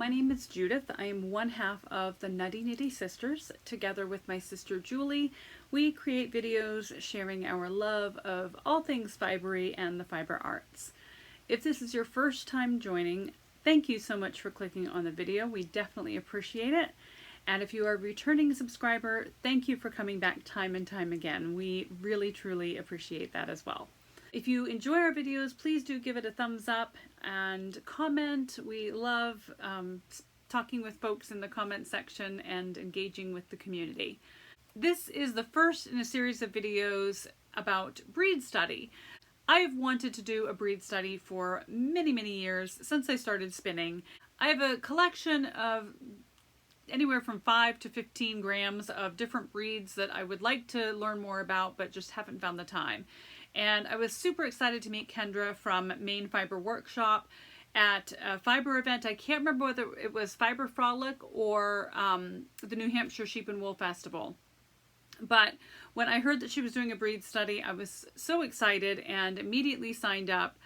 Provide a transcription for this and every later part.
my name is Judith. I am one half of the Nutty Nitty Sisters. Together with my sister Julie, we create videos sharing our love of all things fibery and the fiber arts. If this is your first time joining, thank you so much for clicking on the video. We definitely appreciate it. And if you are a returning subscriber, thank you for coming back time and time again. We really, truly appreciate that as well. If you enjoy our videos, please do give it a thumbs up and comment. We love talking with folks in the comment section and engaging with the community. This is the first in a series of videos about breed study. I've wanted to do a breed study for many, many years since I started spinning. I have a collection of anywhere from 5 to 15 grams of different breeds that I would like to learn more about, but just haven't found the time. And I was super excited to meet Kendra from Maine Fiber Workshop at a fiber event. I can't remember whether it was Fiber Frolic or the New Hampshire Sheep and Wool Festival. But when I heard that she was doing a breed study, I was so excited and immediately signed up.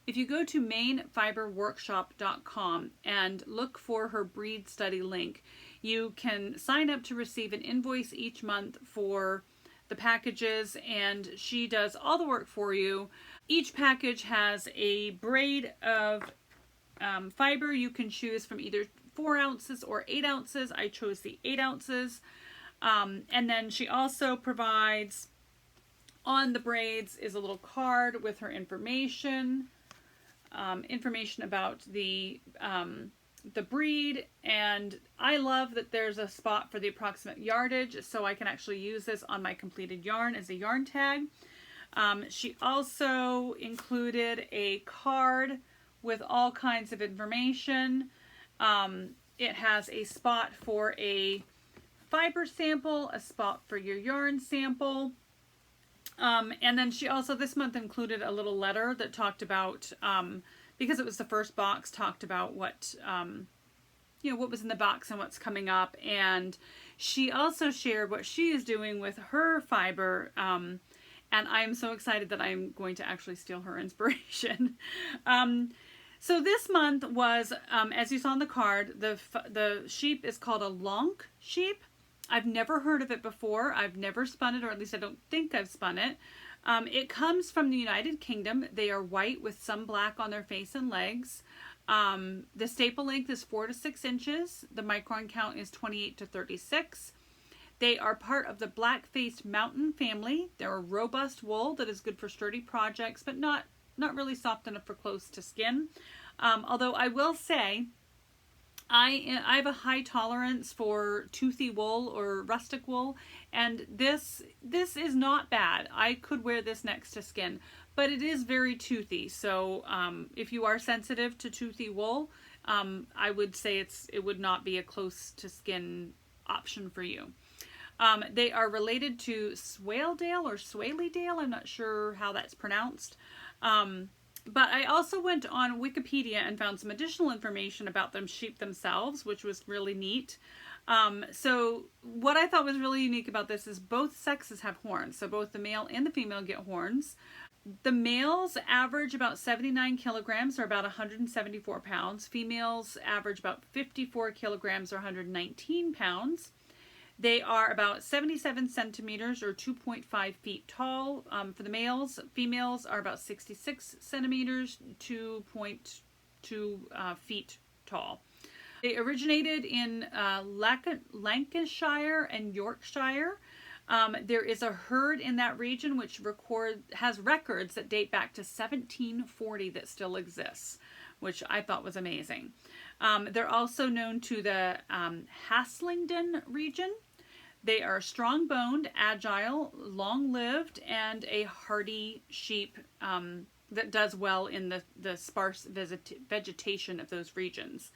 If you go to mainfiberworkshop.com and look for her breed study link, you can sign up to receive an invoice each month for the packages, and she does all the work for you. Each package has a braid of fiber. You can choose from either 4 ounces or 8 ounces. I chose the 8 ounces. And then she also provides, on the braids is a little card with her information, information about the breed, and I love that there's a spot for the approximate yardage, so I can actually use this on my completed yarn as a yarn tag. She also included a card with all kinds of information. It has a spot for a fiber sample, a spot for your yarn sample, and then she also this month included a little letter that talked about because it was the first box, talked about what, what was in the box and what's coming up. And she also shared what she is doing with her fiber. And I'm so excited that I'm going to actually steal her inspiration. So this month was, as you saw on the card, the sheep is called a Lonk sheep. I've never heard of it before. I've never spun it, or at least I don't think I've spun it. It comes from the United Kingdom. They are white with some black on their face and legs. The staple length is 4 to 6 inches. The micron count is 28 to 36. They are part of the black-faced mountain family. They're a robust wool that is good for sturdy projects, but not really soft enough for close to skin. Although I will say, I have a high tolerance for toothy wool or rustic wool, and this is not bad. I could wear this next to skin, but it is very toothy. So if you are sensitive to toothy wool, I would say it would not be a close to skin option for you. They are related to Swaledale or Swaley-dale. I'm not sure how that's pronounced. But I also went on Wikipedia and found some additional information about them sheep themselves, which was really neat. So what I thought was really unique about this is both sexes have horns. So both the male and the female get horns. The males average about 79 kilograms or about 174 pounds. Females average about 54 kilograms or 119 pounds. They are about 77 centimeters or 2.5 feet tall for the males. Females are about 66 centimeters, 2.2 feet tall. They originated in Lancashire and Yorkshire. There is a herd in that region which has records that date back to 1740 that still exists, which I thought was amazing. They're also known to the Haslingden region. They are strong-boned, agile, long-lived, and a hardy sheep that does well in the sparse vegetation of those regions.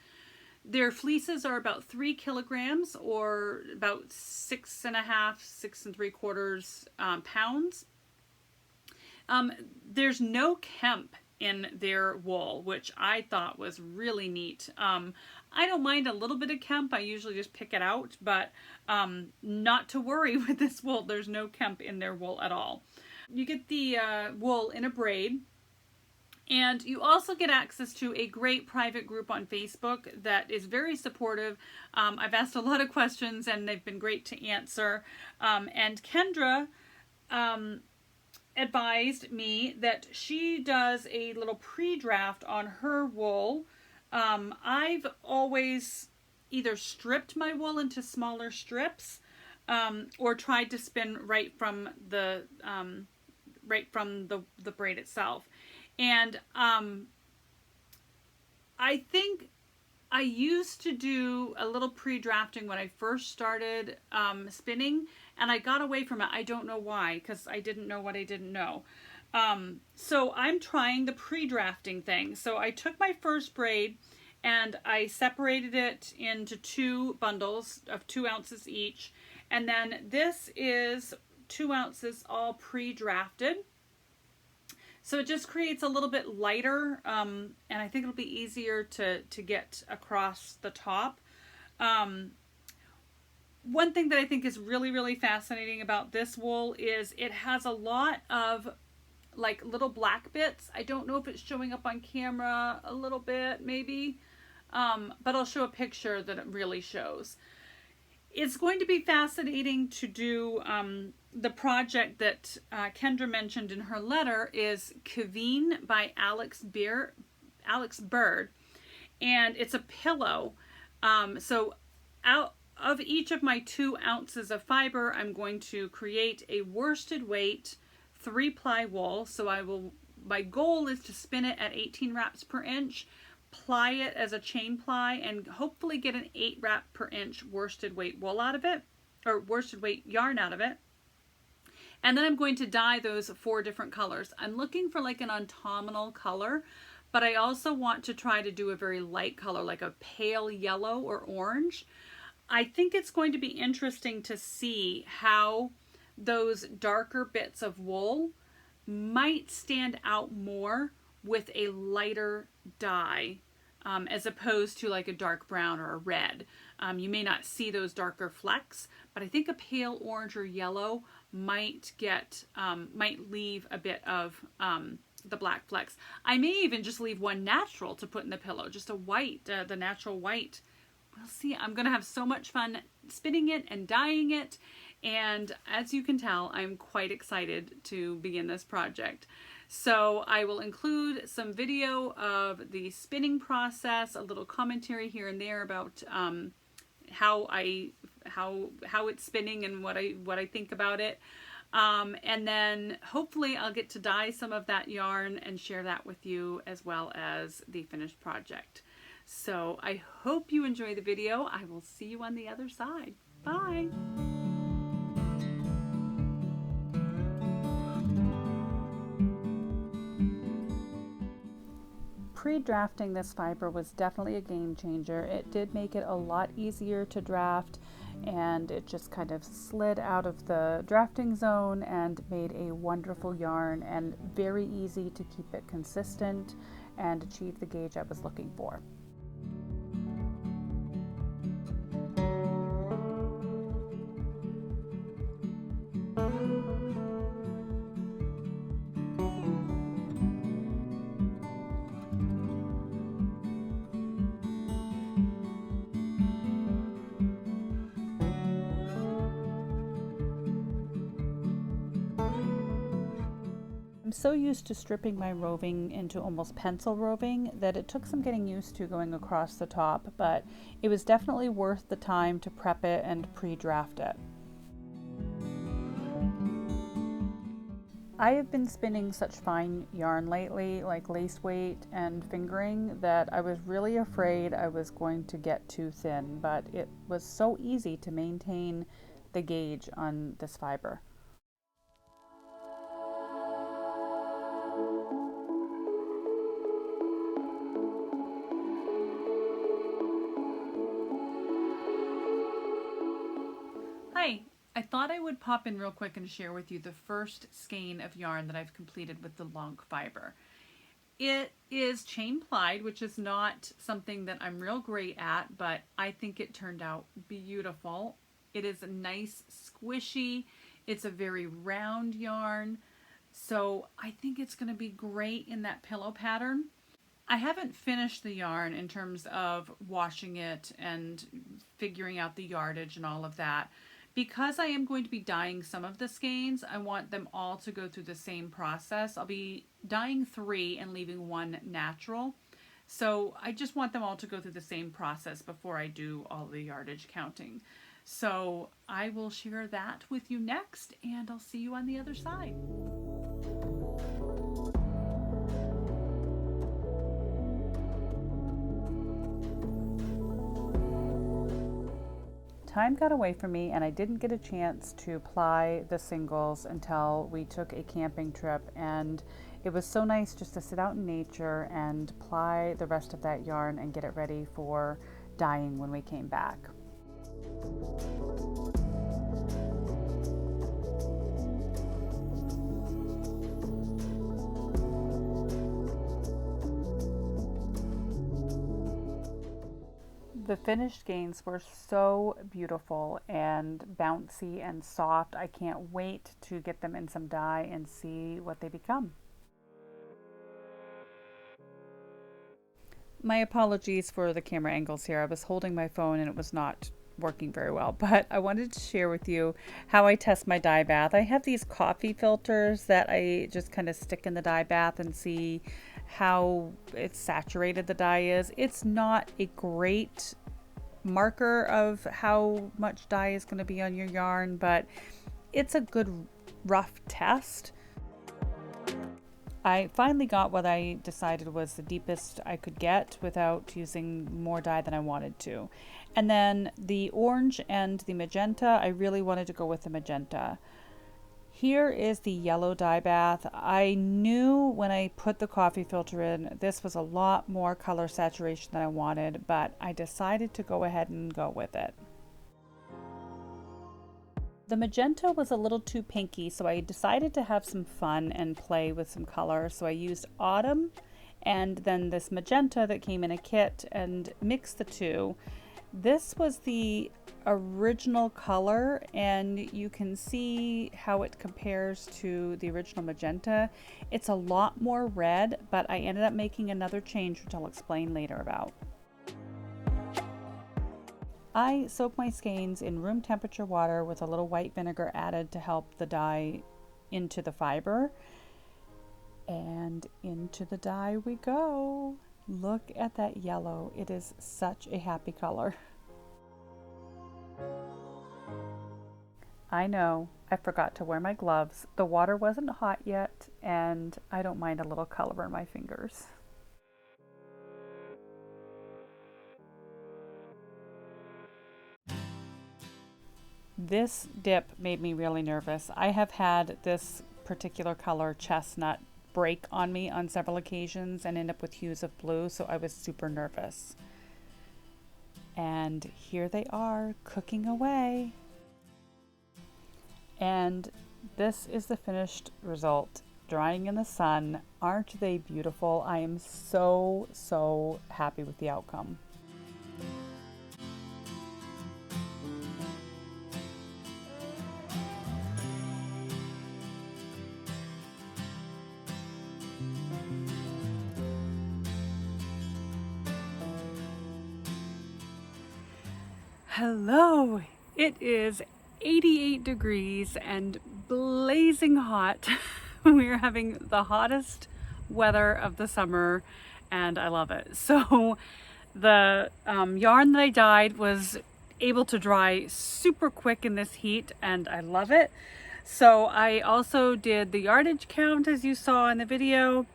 Their fleeces are about 3 kilograms or about 6.5, 6 3/4 pounds. There's no kemp in their wool, which I thought was really neat. I don't mind a little bit of kemp. I usually just pick it out, but not to worry with this wool. There's no kemp in their wool at all. You get the wool in a braid, And you also get access to a great private group on Facebook that is very supportive. I've asked a lot of questions and they've been great to answer. And Kendra advised me that she does a little pre-draft on her wool. I've always either stripped my wool into smaller strips or tried to spin right from the braid itself. And I think I used to do a little pre-drafting when I first started spinning, and I got away from it. I don't know why, because I didn't know what I didn't know. So I'm trying the pre-drafting thing. So I took my first braid and I separated it into 2 bundles of 2 ounces each. And then this is 2 ounces all pre-drafted. So it just creates a little bit lighter, and I think it'll be easier to get across the top. One thing that I think is really, really fascinating about this wool is it has a lot of like little black bits. I don't know if it's showing up on camera a little bit, maybe, but I'll show a picture that it really shows. It's going to be fascinating to do the project that Kendra mentioned in her letter is Kaveen by Alex Bird, and it's a pillow. So out of each of my 2 ounces of fiber, I'm going to create a worsted weight 3-ply wool. So my goal is to spin it at 18 wraps per inch, ply it as a chain ply, and hopefully get an 8 wrap per inch worsted weight wool out of it, or worsted weight yarn out of it. And then I'm going to dye those 4 different colors. I'm looking for like an autumnal color, but I also want to try to do a very light color, like a pale yellow or orange. I think it's going to be interesting to see how those darker bits of wool might stand out more with a lighter dye, as opposed to like a dark brown or a red. You may not see those darker flecks, but I think a pale orange or yellow might leave a bit of the black flecks. I may even just leave one natural to put in the pillow, just a white, the natural white. We'll see. I'm going to have so much fun spinning it and dyeing it. And as you can tell, I'm quite excited to begin this project. So I will include some video of the spinning process, a little commentary here and there about how it's spinning and what I think about it. And then hopefully I'll get to dye some of that yarn and share that with you, as well as the finished project. So I hope you enjoy the video. I will see you on the other side. Bye. Pre-drafting this fiber was definitely a game changer. It did make it a lot easier to draft, and it just kind of slid out of the drafting zone and made a wonderful yarn, and very easy to keep it consistent and achieve the gauge I was looking for. I'm so used to stripping my roving into almost pencil roving that it took some getting used to going across the top, but it was definitely worth the time to prep it and pre-draft it. I have been spinning such fine yarn lately, like lace weight and fingering, that I was really afraid I was going to get too thin, but it was so easy to maintain the gauge on this fiber. Hi, I thought I would pop in real quick and share with you the first skein of yarn that I've completed with the Lonk fiber. It is chain plied, which is not something that I'm real great at, but I think it turned out beautiful. It is a nice squishy, it's a very round yarn, So I think it's going to be great in that pillow pattern. I haven't finished the yarn in terms of washing it and figuring out the yardage and all of that. Because I am going to be dyeing some of the skeins, I want them all to go through the same process. I'll be dyeing 3 and leaving 1 natural. So I just want them all to go through the same process before I do all the yardage counting. So I will share that with you next, and I'll see you on the other side. Time got away from me and I didn't get a chance to ply the singles until we took a camping trip, and it was so nice just to sit out in nature and ply the rest of that yarn and get it ready for dyeing when we came back. The finished skeins were so beautiful and bouncy and soft. I can't wait to get them in some dye and see what they become. My apologies for the camera angles here. I was holding my phone and it was not working very well, but I wanted to share with you how I test my dye bath. I have these coffee filters that I just kind of stick in the dye bath and see how it's saturated the dye is. It's not a great marker of how much dye is going to be on your yarn, but it's a good rough test. I finally got what I decided was the deepest I could get without using more dye than I wanted to. And then the orange and the magenta, I really wanted to go with the magenta. Here is the yellow dye bath. I knew when I put the coffee filter in, this was a lot more color saturation than I wanted, but I decided to go ahead and go with it. The magenta was a little too pinky, so I decided to have some fun and play with some color. So I used autumn and then this magenta that came in a kit and mixed the two. This was the original color, and you can see how it compares to the original magenta. It's a lot more red, but I ended up making another change, which I'll explain later about. I soak my skeins in room temperature water with a little white vinegar added to help the dye into the fiber. And into the dye we go. Look at that yellow. It is such a happy color. I know, I forgot to wear my gloves. The water wasn't hot yet, and I don't mind a little color in my fingers. This dip made me really nervous. I have had this particular color, chestnut, break on me on several occasions and end up with hues of blue, so I was super nervous. And here they are, cooking away. And this is the finished result, drying in the sun. Aren't they beautiful? I am so happy with the outcome. Hello, it is 88 degrees and blazing hot. We're having the hottest weather of the summer and I love it. So the yarn that I dyed was able to dry super quick in this heat and I love it. So I also did the yardage count as you saw in the video.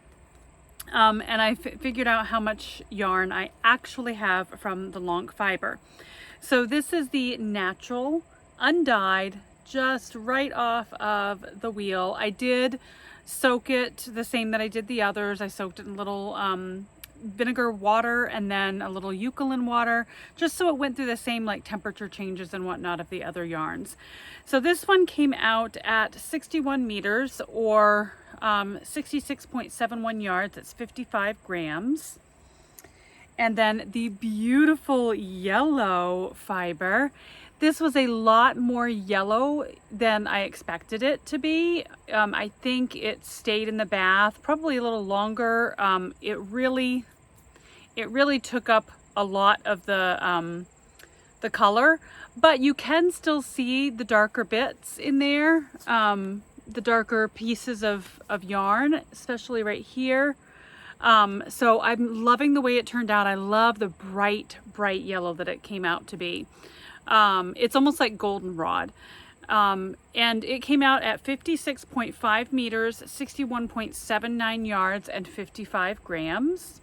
And I figured out how much yarn I actually have from the Lonk fiber. So this is the natural, undyed, just right off of the wheel. I did soak it the same that I did the others. I soaked it in a little vinegar water and then a little eucalyptus water, just so it went through the same like temperature changes and whatnot of the other yarns. So this one came out at 61 meters or 66.71 yards. That's 55 grams. And then the beautiful yellow fiber, This was a lot more yellow than I expected it to be. I think it stayed in the bath probably a little longer. It really took up a lot of the color, but you can still see the darker bits in there, the darker pieces of yarn, especially right here. So I'm loving the way it turned out. I love the bright yellow that it came out to be. It's almost like goldenrod. And it came out at 56.5 meters, 61.79 yards, and 55 grams.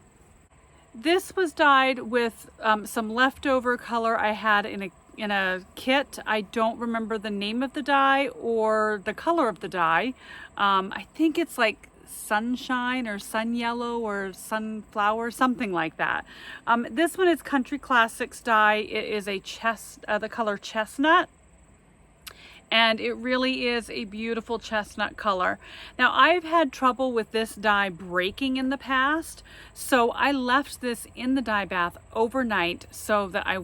This was dyed with some leftover color I had in a kit. I don't remember the name of the dye or the color of the dye. I think it's like sunshine or sun yellow or sunflower, something like that. This one is Country Classics dye. It is the color chestnut. And it really is a beautiful chestnut color. Now, I've had trouble with this dye breaking in the past, so I left this in the dye bath overnight so that I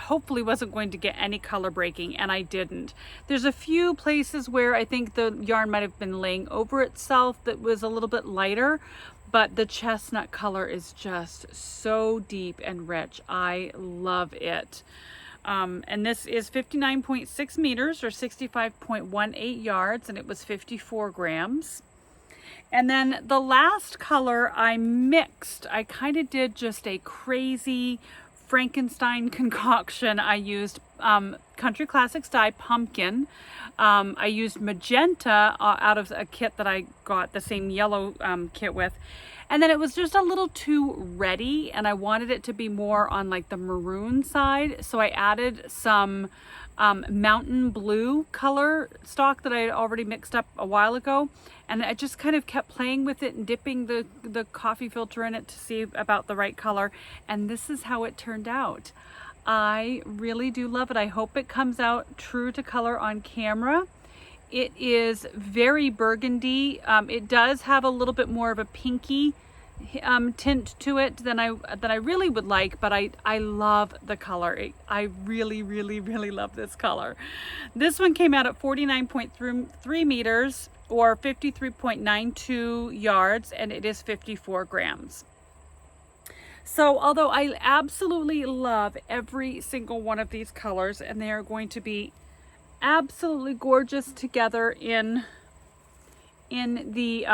hopefully wasn't going to get any color breaking, and I didn't. There's a few places where I think the yarn might have been laying over itself that was a little bit lighter, but the chestnut color is just so deep and rich. I love it. And this is 59.6 meters or 65.18 yards, and it was 54 grams. And then the last color I mixed, I kind of did just a crazy Frankenstein concoction. I used Country Classics dye Pumpkin. I used magenta out of a kit that I got the same yellow kit with. And then it was just a little too reddy, and I wanted it to be more on like the maroon side. So I added some mountain blue color stock that I had already mixed up a while ago. And I just kind of kept playing with it and dipping the coffee filter in it to see about the right color. And this is how it turned out. I really do love it. I hope it comes out true to color on camera. It is very burgundy. It does have a little bit more of a pinky tint to it than I really would like, but I love the color. I really love this color. This one came out at 49.3 meters or 53.92 yards, and it is 54 grams. So although I absolutely love every single one of these colors, and they are going to be absolutely gorgeous together in the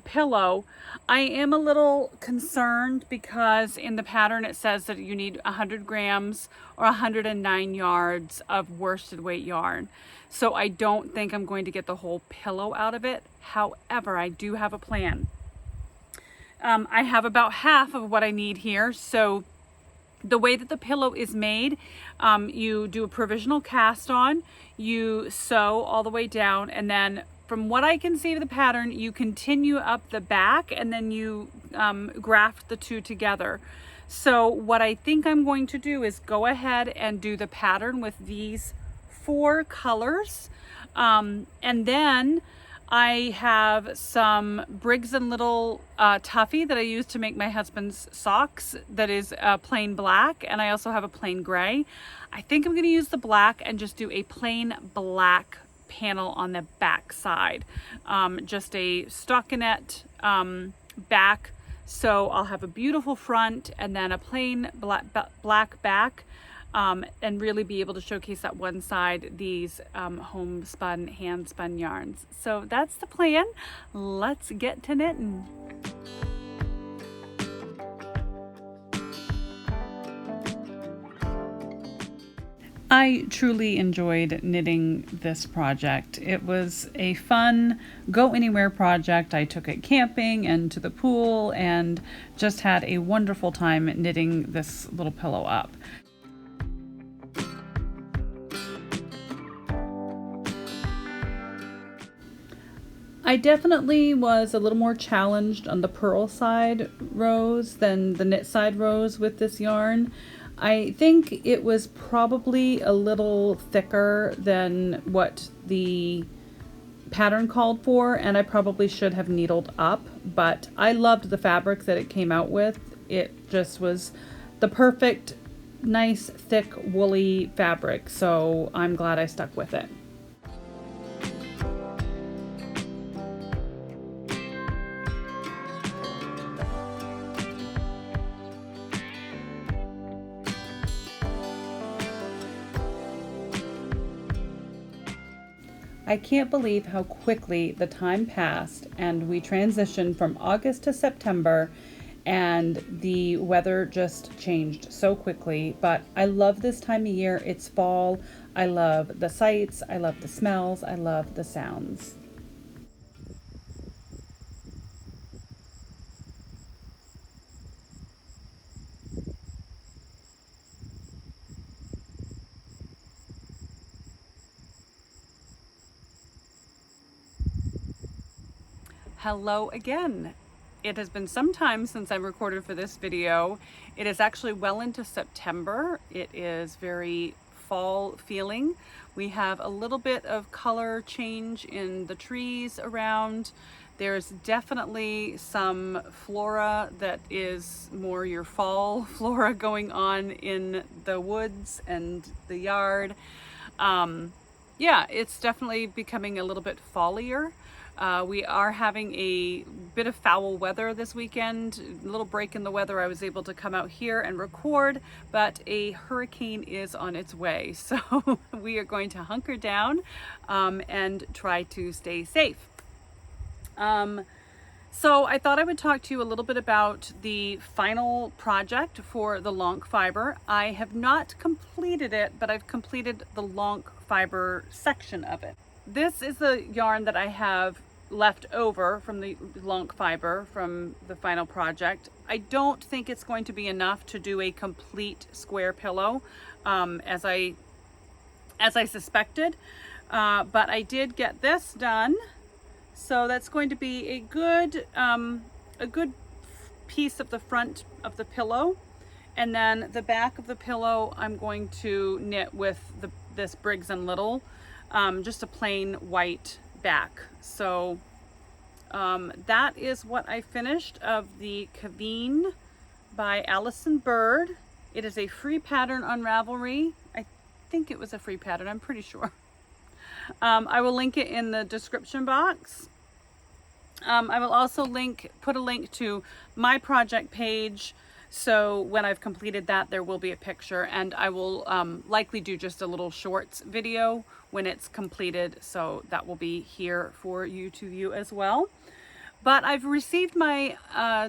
pillow, I am a little concerned because in the pattern it says that you need 100 grams or 109 yards of worsted weight yarn. So I don't think I'm going to get the whole pillow out of it. However, I do have a plan. I have about half of what I need here. So the way that the pillow is made, you do a provisional cast on, you sew all the way down, and then from what I can see of the pattern, you continue up the back and then you graft the two together. So what I think I'm going to do is go ahead and do the pattern with these 4 colors. And then I have some Briggs & Little Tuffy that I use to make my husband's socks that is plain black, and I also have a plain gray. I think I'm going to use the black and just do a plain black panel on the back side. Just a stockinette back, so I'll have a beautiful front and then a plain black back. And really be able to showcase that one side, these homespun, hand-spun yarns. So that's the plan. Let's get to knitting. I truly enjoyed knitting this project. It was a fun go anywhere project. I took it camping and to the pool and just had a wonderful time knitting this little pillow up. I definitely was a little more challenged on the purl side rows than the knit side rows with this yarn. I think it was probably a little thicker than what the pattern called for, and I probably should have needled up, but I loved the fabric that it came out with. It just was the perfect nice thick woolly fabric, so I'm glad I stuck with it. I can't believe how quickly the time passed and we transitioned from August to September, and the weather just changed so quickly. But I love this time of year. It's fall. I love the sights. I love the smells. I love the sounds. Hello again. It has been some time since I recorded for this video. It is actually well into September. It is very fall feeling. We have a little bit of color change in the trees around. There's definitely some flora that is more your fall flora going on in the woods and the yard. Yeah, it's definitely becoming a little bit fallier. We are having a bit of foul weather this weekend, a little break in the weather. I was able to come out here and record, but a hurricane is on its way. So we are going to hunker down and try to stay safe. So I thought I would talk to you a little bit about the final project for the Lonk fiber. I have not completed it, but I've completed the Lonk fiber section of it. This is the yarn that I have left over from the Lonk fiber from the final project. I don't think it's going to be enough to do a complete square pillow, as I suspected, but I did get this done. So that's going to be a good piece of the front of the pillow, and then the back of the pillow I'm going to knit with this Briggs & Little, just a plain white back. So that is what I finished of the Kaveen by Allison Bird. It is a free pattern on Ravelry. I think it was a free pattern, I'm pretty sure. I will link it in the description box. I will also put a link to my project page, so when I've completed that there will be a picture, and I will likely do just a little shorts video when it's completed, so that will be here for you to view as well. But I've received my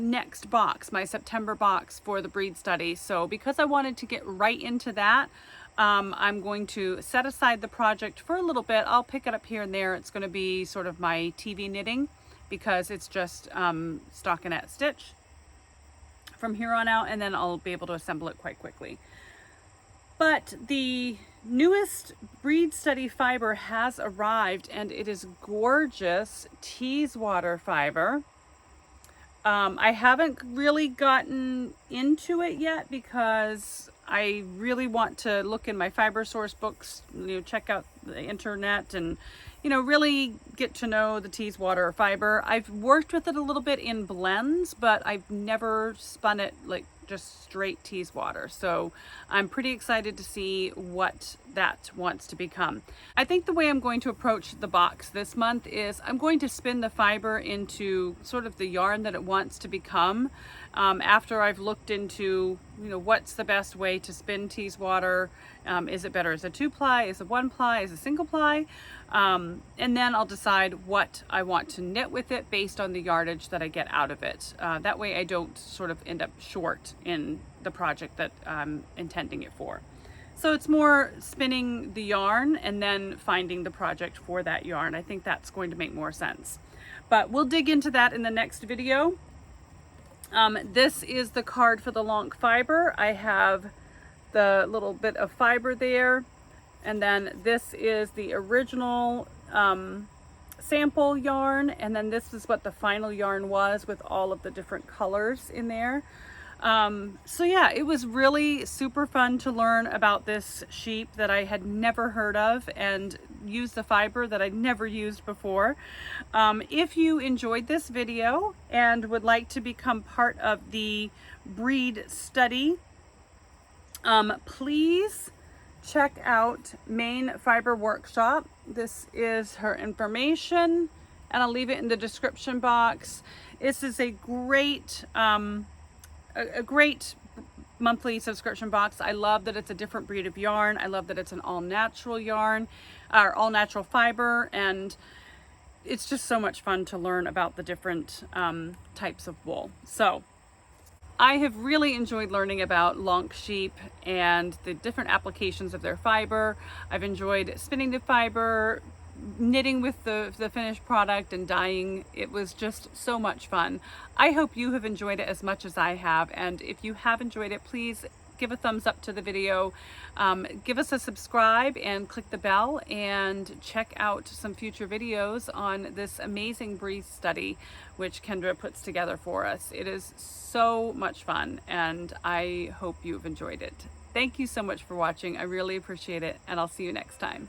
next box, my September box for the breed study, so because I wanted to get right into that, I'm going to set aside the project for a little bit. I'll pick it up here and there. It's going to be sort of my TV knitting, because it's just stockinette stitch from here on out, and then I'll be able to assemble it quite quickly. But the newest breed study fiber has arrived, and it is gorgeous Teeswater fiber. I haven't really gotten into it yet because I really want to look in my fiber source books, check out the internet, and really get to know the Teeswater fiber. I've worked with it a little bit in blends, but I've never spun it like just straight Teeswater. So I'm pretty excited to see what that wants to become. I think the way I'm going to approach the box this month is I'm going to spin the fiber into sort of the yarn that it wants to become. After I've looked into, what's the best way to spin Teeswater. Is it better as a 2-ply, as a 1-ply, as a single ply? And then I'll decide what I want to knit with it based on the yardage that I get out of it. That way I don't sort of end up short in the project that I'm intending it for. So it's more spinning the yarn and then finding the project for that yarn. I think that's going to make more sense. But we'll dig into that in the next video. This is the card for the Lonk fiber. I have the little bit of fiber there, and then this is the original sample yarn, and then this is what the final yarn was with all of the different colors in there. So yeah, it was really super fun to learn about this sheep that I had never heard of and use the fiber that I'd never used before. If you enjoyed this video and would like to become part of the breed study, Please check out Maine Fiber Workshop. This is her information, and I'll leave it in the description box. This is a great monthly subscription box. I love that it's a different breed of yarn. I love that it's an all natural yarn, or all natural fiber, and it's just so much fun to learn about the different types of wool. So I have really enjoyed learning about Lonk sheep and the different applications of their fiber. I've enjoyed spinning the fiber, knitting with the finished product, and dyeing. It was just so much fun. I hope you have enjoyed it as much as I have, and if you have enjoyed it, please give a thumbs up to the video, give us a subscribe and click the bell, and check out some future videos on this amazing breeze study which Kendra puts together for us. It is so much fun, and I hope you've enjoyed it. Thank you so much for watching. I really appreciate it, and I'll see you next time.